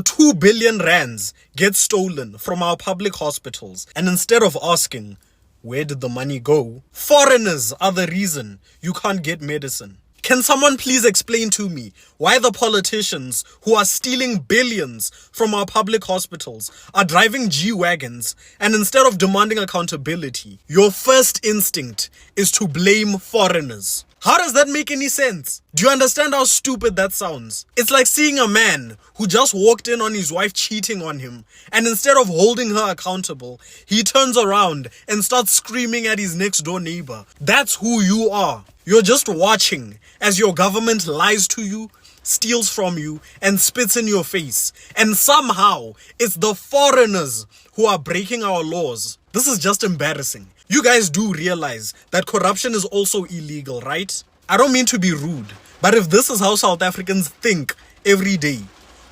2 billion rands get stolen from our public hospitals, and instead of asking, where did the money go? Foreigners are the reason you can't get medicine. Can someone please explain to me why the politicians who are stealing billions from our public hospitals are driving G-Wagons, and instead of demanding accountability, your first instinct is to blame foreigners? How does that make any sense? Do you understand how stupid that sounds? It's like seeing a man who just walked in on his wife cheating on him, and instead of holding her accountable, he turns around and starts screaming at his next door neighbor. That's who you are. You're just watching as your government lies to you, steals from you, and spits in your face. And somehow, it's the foreigners who are breaking our laws. This is just embarrassing. You guys do realize that corruption is also illegal, right? I don't mean to be rude, but if this is how South Africans think every day,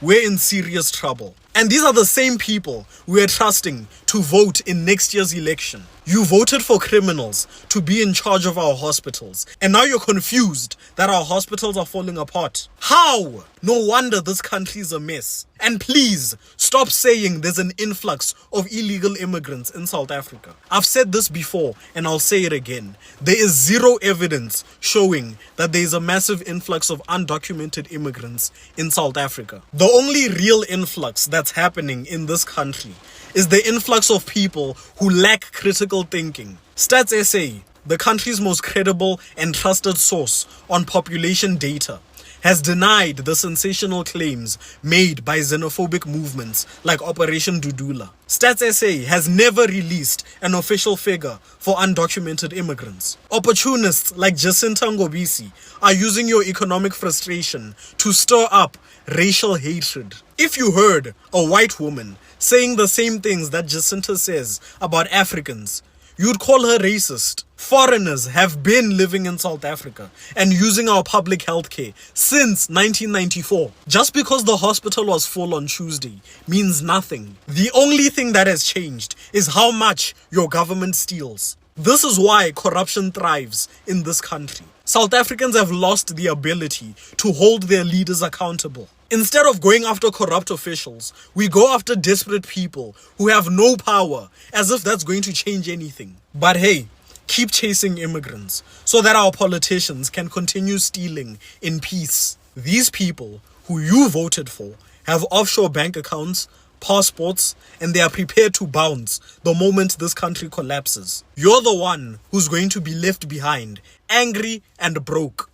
we're in serious trouble. And these are the same people we are trusting to vote in next year's election. You voted for criminals to be in charge of our hospitals, and now you're confused that our hospitals are falling apart. How? No wonder this country is a mess. And please, stop saying there's an influx of illegal immigrants in South Africa. I've said this before, and I'll say it again. There is zero evidence showing that there is a massive influx of undocumented immigrants in South Africa. The only real influx that's happening in this country is the influx of people who lack critical thinking. Stats SA, the country's most credible and trusted source on population data, has denied the sensational claims made by xenophobic movements like Operation Dudula. Stats SA has never released an official figure for undocumented immigrants. Opportunists like Jacinta Ngobisi are using your economic frustration to stir up racial hatred. If you heard a white woman saying the same things that Jacinta says about Africans, you'd call her racist. Foreigners have been living in South Africa and using our public healthcare since 1994. Just because the hospital was full on Tuesday means nothing. The only thing that has changed is how much your government steals. This is why corruption thrives in this country. South Africans have lost the ability to hold their leaders accountable. Instead of going after corrupt officials, we go after desperate people who have no power, as if that's going to change anything. But hey, keep chasing immigrants so that our politicians can continue stealing in peace. These people who you voted for have offshore bank accounts, passports, and they are prepared to bounce the moment this country collapses. You're the one who's going to be left behind, angry and broke.